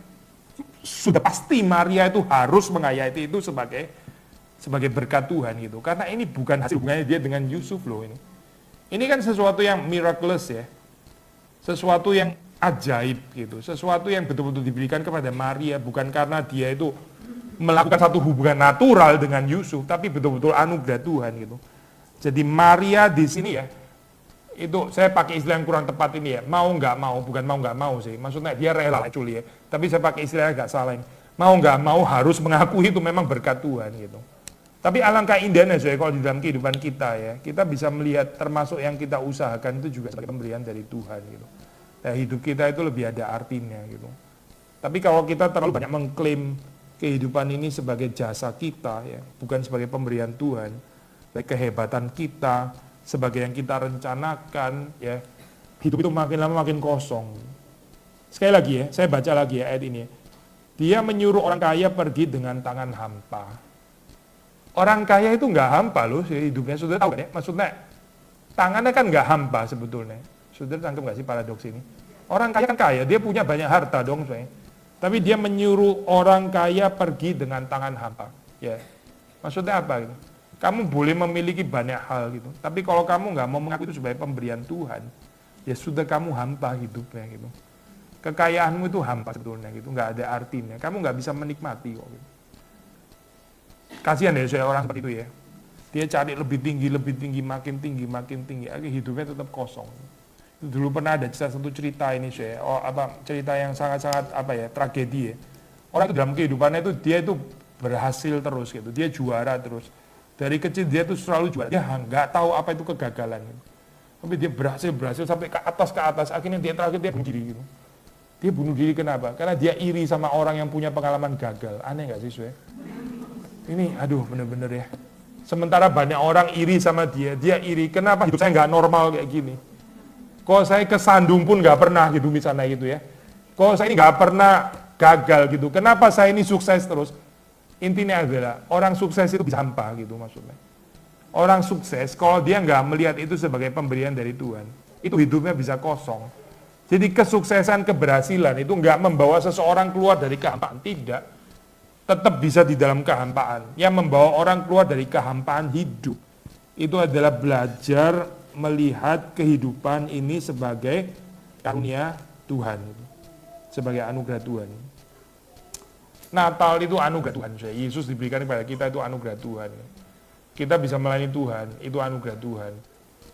sudah pasti Maria itu harus menghayati itu sebagai berkat Tuhan gitu. Karena ini bukan hasil hubungannya dia dengan Yusuf loh ini. Ini kan sesuatu yang miraculous ya. Sesuatu yang ajaib gitu. Sesuatu yang betul-betul diberikan kepada Maria bukan karena dia itu melakukan satu hubungan natural dengan Yusuf, tapi betul-betul anugerah Tuhan gitu. Jadi Maria di sini ya, itu saya pakai istilah yang kurang tepat ini ya, mau nggak mau, bukan mau nggak mau sih, maksudnya dia rela actually ya, tapi saya pakai istilah yang agak salah ini, mau nggak mau harus mengakui itu memang berkat Tuhan gitu. Tapi alangkah indahnya saya kalau di dalam kehidupan kita ya, kita bisa melihat termasuk yang kita usahakan itu juga sebagai pemberian dari Tuhan gitu. Ya, hidup kita itu lebih ada artinya gitu. Tapi kalau kita terlalu banyak mengklaim kehidupan ini sebagai jasa kita ya, bukan sebagai pemberian Tuhan, kehebatan kita, sebagai yang kita rencanakan, ya hidup itu makin lama makin kosong. Sekali lagi ya, saya baca lagi ya ayat ini. Dia menyuruh orang kaya pergi dengan tangan hampa. Orang kaya itu nggak hampa loh, hidupnya sudah tahu kan ya? Maksudnya tangannya kan nggak hampa sebetulnya. Sudah tangkap nggak sih paradoks ini? Orang kaya kan kaya, dia punya banyak harta dong, saya. Tapi dia menyuruh orang kaya pergi dengan tangan hampa. Ya, maksudnya apa gitu? Kamu boleh memiliki banyak hal gitu, tapi kalau kamu nggak mau mengaku itu sebagai pemberian Tuhan, ya sudah kamu hampa hidupnya gitu. Kekayaanmu itu hampa sebetulnya gitu, nggak ada artinya. Kamu nggak bisa menikmati kok. Gitu. Kasihan ya saya orang seperti itu ya. Dia cari lebih tinggi, makin tinggi, akhirnya hidupnya tetap kosong. Dulu pernah ada satu cerita ini saya, cerita yang sangat-sangat tragedi ya. Orang itu dalam kehidupannya itu dia itu berhasil terus gitu, dia juara terus. Dari kecil dia tuh selalu juara, dia nggak tahu apa itu kegagalan gitu. Tapi dia berhasil sampai ke atas, akhirnya dia terakhir dia bunuh diri gitu. Dia bunuh diri kenapa? Karena dia iri sama orang yang punya pengalaman gagal. Aneh nggak sih, Sue? Ini aduh bener-bener ya. Sementara banyak orang iri sama dia iri, kenapa hidup saya nggak normal kayak gini? Kok saya kesandung pun nggak pernah gitu misalnya gitu ya. Kok saya ini nggak pernah gagal gitu, kenapa saya ini sukses terus? Intinya adalah orang sukses itu bisa hampa gitu maksudnya. Orang sukses kalau dia nggak melihat itu sebagai pemberian dari Tuhan, itu hidupnya bisa kosong. Jadi kesuksesan, keberhasilan itu nggak membawa seseorang keluar dari kehampaan, tidak. Tetap bisa di dalam kehampaan. Yang membawa orang keluar dari kehampaan hidup, itu adalah belajar melihat kehidupan ini sebagai karunia Tuhan, sebagai anugerah Tuhan. Natal itu anugerah Tuhan. Yesus diberikan kepada kita itu anugerah Tuhan. Kita bisa melayani Tuhan, itu anugerah Tuhan.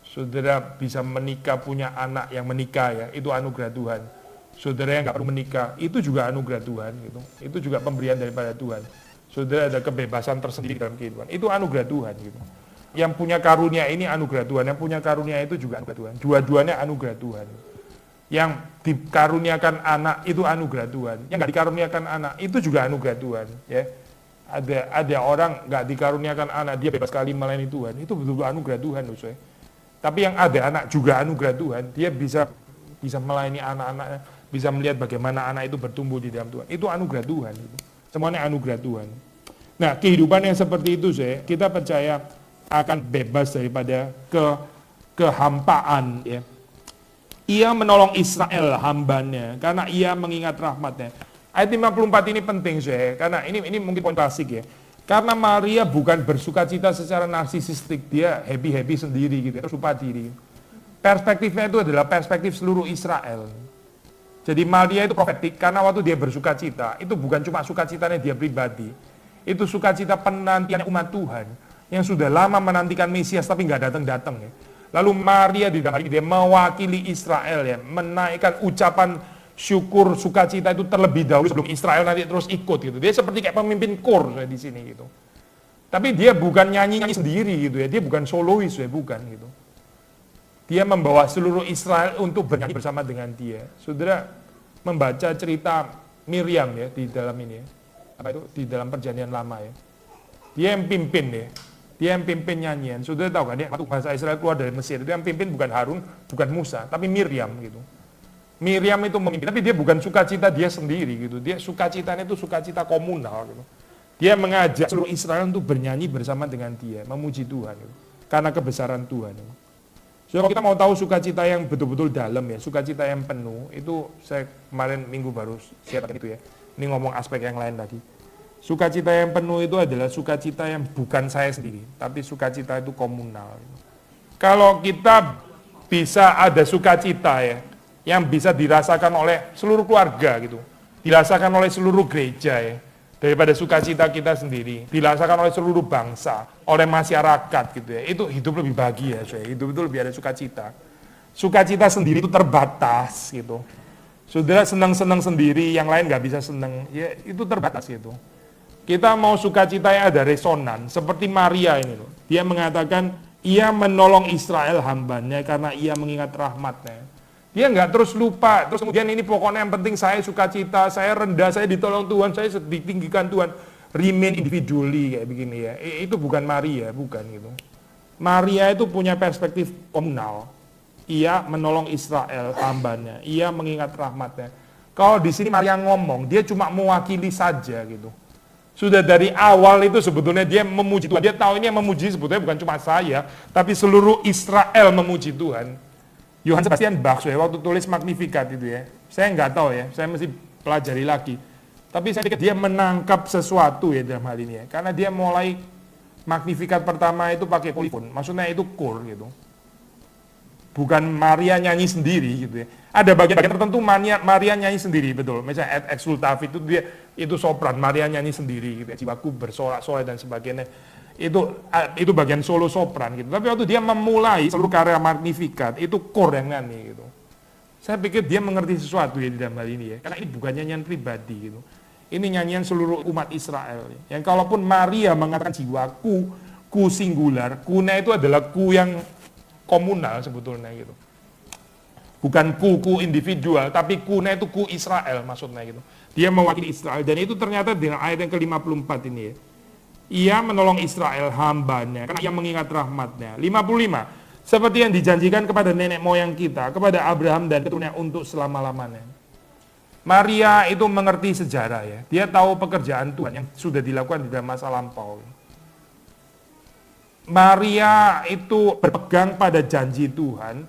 Saudara bisa menikah, punya anak yang menikah ya, itu anugerah Tuhan. Saudara yang nggak perlu menikah, itu juga anugerah Tuhan gitu. Itu juga pemberian daripada Tuhan. Saudara ada kebebasan tersendiri dalam kehidupan, itu anugerah Tuhan gitu. Yang punya karunia ini anugerah Tuhan, yang punya karunia itu juga anugerah Tuhan. Dua-duanya anugerah Tuhan. Yang dikaruniakan anak itu anugerah Tuhan, yang nggak dikaruniakan anak itu juga anugerah Tuhan. Ya, ada orang nggak dikaruniakan anak, dia bebas sekali melayani Tuhan, itu betul-betul anugerah Tuhan loh, Tapi yang ada anak juga anugerah Tuhan, dia bisa melayani anak-anaknya, bisa melihat bagaimana anak itu bertumbuh di dalam Tuhan. Itu anugerah Tuhan. Itu. Semuanya anugerah Tuhan. Nah, kehidupan yang seperti itu, kita percaya akan bebas daripada kehampaan. Ya. Ia menolong Israel hambanya, karena ia mengingat rahmatnya. Ayat 54 ini penting, karena ini mungkin poin klasik ya. Karena Maria bukan bersukacita secara narsisistik, dia happy-happy sendiri gitu, supa diri. Perspektifnya itu adalah perspektif seluruh Israel. Jadi Maria itu profetik karena waktu dia bersukacita, itu bukan cuma sukacitanya dia pribadi, itu sukacita penantian umat Tuhan yang sudah lama menantikan Mesias tapi nggak datang-datang ya. Lalu Maria di dalam dia mewakili Israel ya, menaikkan ucapan syukur sukacita itu terlebih dahulu sebelum Israel nanti terus ikut gitu. Dia seperti kayak pemimpin kor di sini gitu. Tapi dia bukan nyanyi-nyanyi sendiri gitu ya. Dia bukan solois ya, bukan gitu. Dia membawa seluruh Israel untuk bernyanyi bersama dengan dia. Saudara membaca cerita Miriam ya di dalam ini ya. Apa itu? Di dalam perjanjian lama ya. Dia yang pimpin ya. Dia yang pimpin nyanyian. Saudara tahu kan ya, waktu bangsa Israel keluar dari Mesir, itu yang pimpin bukan Harun, bukan Musa, tapi Miriam gitu. Miriam itu memimpin, tapi dia bukan sukacita dia sendiri gitu. Dia sukacitanya itu sukacita komunal gitu. Dia mengajak seluruh Israel untuk bernyanyi bersama dengan dia, memuji Tuhan gitu. Karena kebesaran Tuhan. Gitu. So, kalau kita mau tahu sukacita yang betul-betul dalam ya, sukacita yang penuh, itu saya kemarin minggu baru share itu ya. Ini ngomong aspek yang lain tadi. Sukacita yang penuh itu adalah sukacita yang bukan saya sendiri, tapi sukacita itu komunal. Gitu. Kalau kita bisa ada sukacita ya, yang bisa dirasakan oleh seluruh keluarga gitu, dirasakan oleh seluruh gereja ya, daripada sukacita kita sendiri, dirasakan oleh seluruh bangsa, oleh masyarakat gitu ya, itu hidup lebih bahagia, hidup itu lebih ada sukacita. Sukacita sendiri itu terbatas gitu. Saudara senang-senang sendiri, yang lain nggak bisa senang, ya itu terbatas gitu. Kita mau sukacita yang ada resonan, seperti Maria ini loh. Dia mengatakan, ia menolong Israel hambanya karena ia mengingat rahmatnya. Dia nggak terus lupa, terus kemudian ini pokoknya yang penting saya sukacita, saya rendah, saya ditolong Tuhan, saya ditinggikan Tuhan. Remain individually kayak begini ya. Itu bukan Maria, bukan gitu. Maria itu punya perspektif komunal. Ia menolong Israel hambanya, ia mengingat rahmatnya. Kalau di sini Maria ngomong, dia cuma mewakili saja gitu. Sudah dari awal itu sebetulnya dia memuji Tuhan. Dia tahu ini yang memuji sebetulnya bukan cuma saya, tapi seluruh Israel memuji Tuhan. Johann Sebastian Bach waktu tulis Magnificat itu ya, saya nggak tahu ya, saya mesti pelajari lagi. Tapi saya pikir dia menangkap sesuatu ya dalam hal ini ya, karena dia mulai Magnificat pertama itu pakai polifon, maksudnya itu kor gitu. Bukan Maria nyanyi sendiri gitu ya. Ada bagian-bagian tertentu Maria nyanyi sendiri betul. Misalnya et exultavi itu sopran, Maria nyanyi sendiri gitu ya. Jiwaku bersorak-sorai dan sebagainya. Itu bagian solo sopran gitu. Tapi waktu dia memulai seluruh karya Magnificat itu kor yang nyanyi gitu. Saya pikir dia mengerti sesuatu ya di dalam hal ini ya. Karena ini bukan nyanyian pribadi gitu. Ini nyanyian seluruh umat Israel. Ya. Yang kalaupun Maria mengatakan jiwaku, ku singular, kuna itu adalah ku yang komunal sebetulnya gitu. Bukan ku individual, tapi kuna itu ku Israel maksudnya gitu. Dia mewakili Israel dan itu ternyata dengan ayat yang ke-54 ini ya. Ia menolong Israel hambanya, karena ia mengingat rahmatnya. 55, seperti yang dijanjikan kepada nenek moyang kita, kepada Abraham dan keturunannya untuk selama-lamanya. Maria itu mengerti sejarah ya, dia tahu pekerjaan Tuhan yang sudah dilakukan di dalam masa lampau. Maria itu berpegang pada janji Tuhan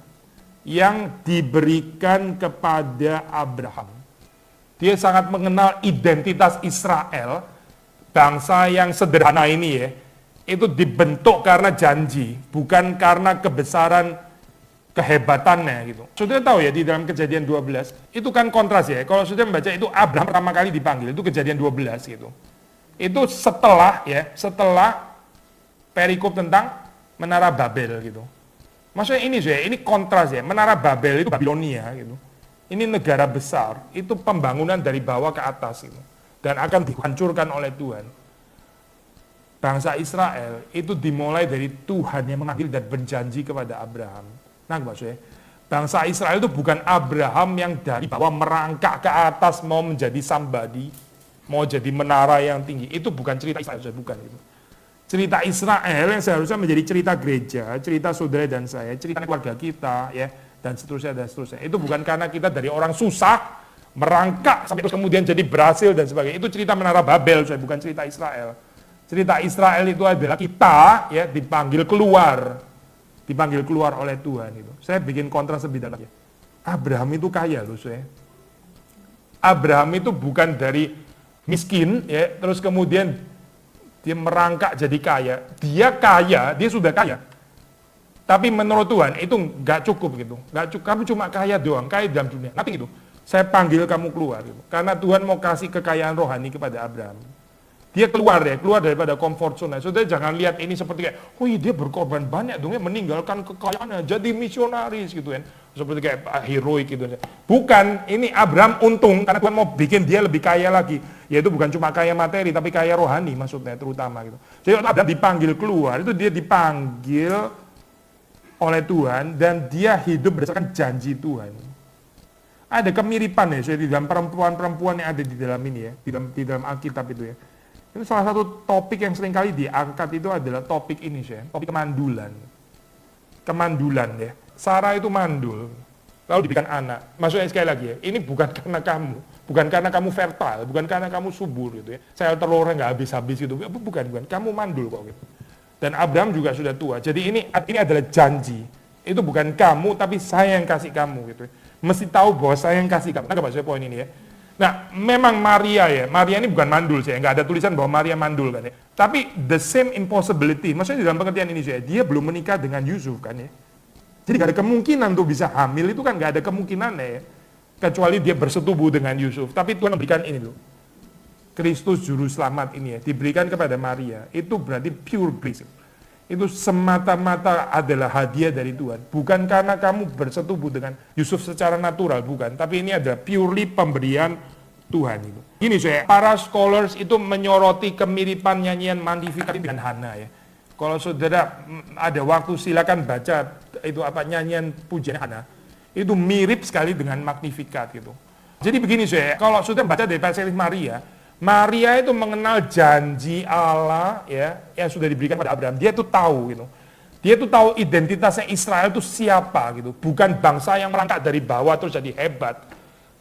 yang diberikan kepada Abraham. Dia sangat mengenal identitas Israel, bangsa yang sederhana ini ya, itu dibentuk karena janji, bukan karena kebesaran kehebatannya gitu. Sudah tahu ya di dalam Kejadian 12, itu kan kontras ya. Kalau sudah membaca itu Abraham pertama kali dipanggil, itu Kejadian 12 gitu. Itu setelah perikop tentang Menara Babel gitu. Maksudnya ini kontras ya, Menara Babel itu Babilonia gitu. Ini negara besar, itu pembangunan dari bawah ke atas gitu. Dan akan dihancurkan oleh Tuhan. Bangsa Israel itu dimulai dari Tuhan yang mengambil dan berjanji kepada Abraham. Nah maksudnya, bangsa Israel itu bukan Abraham yang dari bawah merangkak ke atas mau menjadi somebody, mau jadi menara yang tinggi. Itu bukan cerita Israel, bukan itu. Cerita Israel yang seharusnya menjadi cerita gereja, cerita saudara dan saya, cerita keluarga kita, ya, dan seterusnya dan seterusnya. Itu bukan karena kita dari orang susah, merangkak sampai terus kemudian jadi berhasil dan sebagainya. Itu cerita Menara Babel, bukan cerita Israel. Cerita Israel itu adalah kita ya dipanggil keluar oleh Tuhan itu. Saya bikin kontras lebih dalam ya. Abraham itu kaya loh, saya. Abraham itu bukan dari miskin ya, terus kemudian dia merangkak jadi kaya. Dia sudah kaya. Tapi menurut Tuhan itu nggak cukup gitu. Nggak cukup, kamu cuma kaya doang, kaya dalam dunia. Nanti gitu. Saya panggil kamu keluar gitu. Karena Tuhan mau kasih kekayaan rohani kepada Abraham. Dia keluar daripada comfort zone. Saudara jangan lihat ini seperti kayak, oh iya dia berkorban banyak dong ya, meninggalkan kekayaannya, jadi misionaris gitu kan. Seperti kayak heroik gitu. Bukan, ini Abraham untung karena Tuhan mau bikin dia lebih kaya lagi. Yaitu bukan cuma kaya materi, tapi kaya rohani maksudnya terutama gitu. Jadi Abraham dipanggil keluar, itu dia dipanggil oleh Tuhan dan dia hidup berdasarkan janji Tuhan. Ada kemiripan ya, saya di dalam perempuan-perempuan yang ada di dalam ini ya, di dalam Alkitab itu ya. Ini salah satu topik yang sering kali diangkat itu adalah topik ini saya, topik kemandulan. Kemandulan ya. Sarah itu mandul, lalu diberikan anak. Maksudnya sekali lagi ya, ini bukan karena kamu fertile, bukan karena kamu subur gitu ya. Sel telurnya nggak habis-habis gitu, bukan, kamu mandul kok gitu. Dan Abraham juga sudah tua. Jadi ini adalah janji. Itu bukan kamu, tapi saya yang kasih kamu gitu ya. Mesti tahu bahwa saya yang kasih kamu. Nah, maksudnya poin ini ya. Nah, memang Maria ini bukan mandul saya, nggak ada tulisan bahwa Maria mandul kan ya. Tapi the same impossibility, maksudnya di dalam pengertian ini saya, dia belum menikah dengan Yusuf kan ya. Jadi nggak ada kemungkinan untuk bisa hamil, itu kan nggak ada kemungkinan ya. Kecuali dia bersetubuh dengan Yusuf. Tapi Tuhan memberikan ini loh. Kristus Juru Selamat ini ya, diberikan kepada Maria. Itu berarti pure grace. Itu semata-mata adalah hadiah dari Tuhan. Bukan karena kamu bersetubuh dengan Yusuf secara natural, bukan. Tapi ini adalah purely pemberian Tuhan itu. Gini saya, para scholars itu menyoroti kemiripan nyanyian Magnificat dengan Hana ya. Kalau saudara ada waktu silakan baca itu nyanyian pujian Hana. Itu mirip sekali dengan Magnificat gitu. Jadi begini saya, kalau saudara baca dari perspektif Maria itu mengenal janji Allah ya yang sudah diberikan pada Abraham. Dia tuh tahu gitu. Dia tuh tahu identitasnya Israel itu siapa gitu. Bukan bangsa yang merangkak dari bawah terus jadi hebat.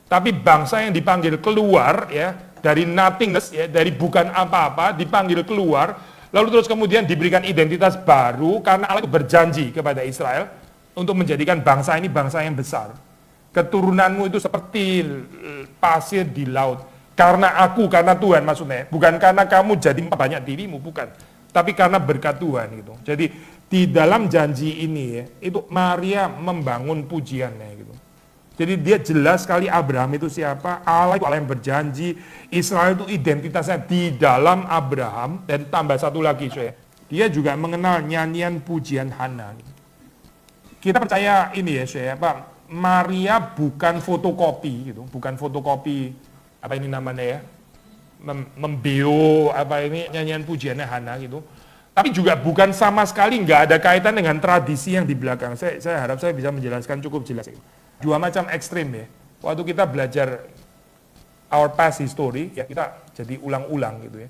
Tapi bangsa yang dipanggil keluar ya dari nothingness ya, dari bukan apa-apa dipanggil keluar, lalu terus kemudian diberikan identitas baru karena Allah itu berjanji kepada Israel untuk menjadikan bangsa ini bangsa yang besar. Keturunanmu itu seperti pasir di laut. Karena Tuhan maksudnya, bukan karena kamu jadi banyak dirimu, bukan. Tapi karena berkat Tuhan gitu. Jadi di dalam janji ini ya, itu Maria membangun pujiannya gitu. Jadi dia jelas sekali Abraham itu siapa, Allah itu Allah yang berjanji, Israel itu identitasnya di dalam Abraham, dan tambah satu lagi saya, dia juga mengenal nyanyian pujian Hana. Kita percaya ini ya saya, Maria bukan fotokopi gitu, bukan fotokopi apa ini namanya ya, membeo nyanyian pujiannya Hana gitu. Tapi juga bukan sama sekali nggak ada kaitan dengan tradisi yang di belakang. Saya harap saya bisa menjelaskan cukup jelas. Dua macam ekstrim ya. Waktu kita belajar our past history ya kita jadi ulang-ulang gitu ya.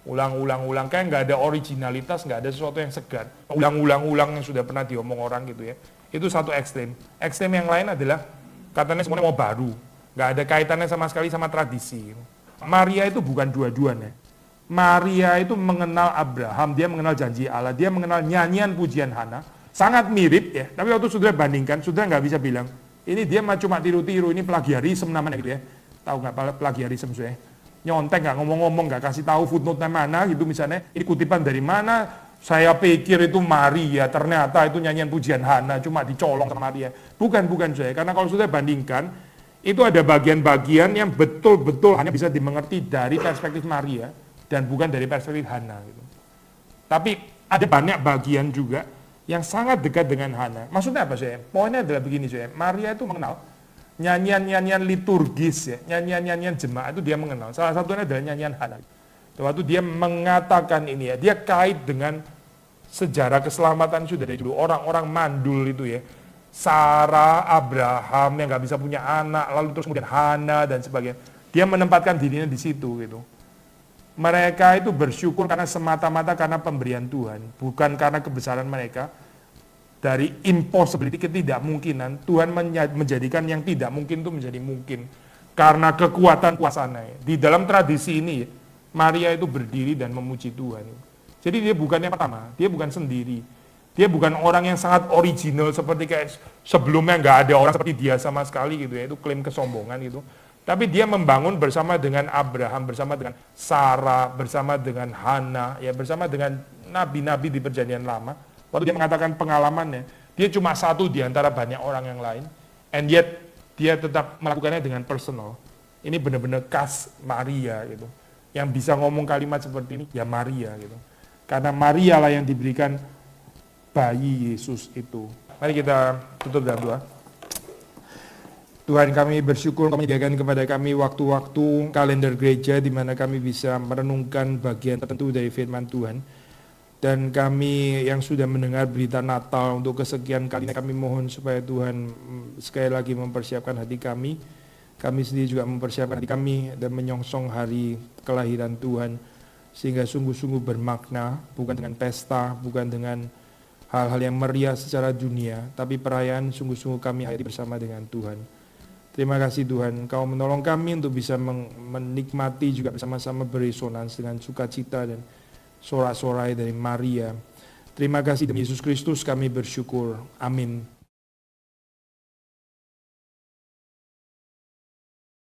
Ulang-ulang kayak nggak ada originalitas, nggak ada sesuatu yang segar. Ulang-ulang yang sudah pernah diomong orang gitu ya. Itu satu ekstrim. Ekstrim yang lain adalah katanya semuanya mau baru. Nggak ada kaitannya sama sekali sama tradisi. Maria itu bukan dua-duanya. Maria itu mengenal Abraham, dia mengenal janji Allah, dia mengenal nyanyian pujian Hana. Sangat mirip ya, tapi waktu saudara bandingkan, saudara nggak bisa bilang, ini dia cuma tiru-tiru, ini plagiarisme namanya gitu ya. Tahu nggak plagiarisme saya? Nyontek nggak ngomong-ngomong, nggak kasih tahu footnote-nya mana gitu misalnya, ini kutipan dari mana, saya pikir itu Maria, ternyata itu nyanyian pujian Hana, cuma dicolong sama Maria. Bukan saya, karena kalau saudara bandingkan, itu ada bagian-bagian yang betul-betul hanya bisa dimengerti dari perspektif Maria dan bukan dari perspektif Hana gitu. Tapi ada banyak bagian juga yang sangat dekat dengan Hana. Maksudnya apa saya? Poinnya adalah begini saya. Maria itu mengenal nyanyian-nyanyian liturgis ya, nyanyian-nyanyian jemaat itu dia mengenal. Salah satunya adalah nyanyian Hana. Waktu dia mengatakan ini ya, dia kait dengan sejarah keselamatan sudah dari dulu. Orang-orang mandul itu ya. Sarah, Abraham yang nggak bisa punya anak, lalu terus kemudian Hana dan sebagainya. Dia menempatkan dirinya di situ gitu. Mereka itu bersyukur karena semata-mata karena pemberian Tuhan, bukan karena kebesaran mereka. Dari impossibility, ketidakmungkinan, Tuhan menjadikan yang tidak mungkin itu menjadi mungkin. karena kekuatan kuasanya. Di dalam tradisi ini, Maria itu berdiri dan memuji Tuhan. Jadi dia bukan yang pertama, dia bukan sendiri. Dia bukan orang yang sangat original seperti kayak sebelumnya nggak ada orang seperti dia sama sekali gitu ya, itu klaim kesombongan gitu. Tapi dia membangun bersama dengan Abraham, bersama dengan Sarah, bersama dengan Hana, ya bersama dengan nabi-nabi di perjanjian lama. Waktu dia mengatakan pengalamannya, dia cuma satu di antara banyak orang yang lain, and yet dia tetap melakukannya dengan personal. Ini benar-benar khas Maria gitu. Yang bisa ngomong kalimat seperti ini, ya Maria gitu. Karena Maria lah yang diberikan bayi Yesus itu. Mari kita tutup dalam doa. Tuhan, kami bersyukur kami menyediakan kepada kami waktu-waktu kalender gereja di mana kami bisa merenungkan bagian tertentu dari firman Tuhan. Dan kami yang sudah mendengar berita Natal untuk kesekian kalinya, kami mohon supaya Tuhan sekali lagi mempersiapkan hati kami. Kami sendiri juga mempersiapkan hati kami dan menyongsong hari kelahiran Tuhan. Sehingga sungguh-sungguh bermakna, bukan dengan pesta, bukan dengan hal-hal yang meriah secara dunia, tapi perayaan sungguh-sungguh kami hayati bersama dengan Tuhan. Terima kasih Tuhan, Kau menolong kami untuk bisa menikmati juga bersama-sama beresonans dengan sukacita dan sorak-sorai dari Maria. Terima kasih demi Yesus Kristus kami bersyukur. Amin.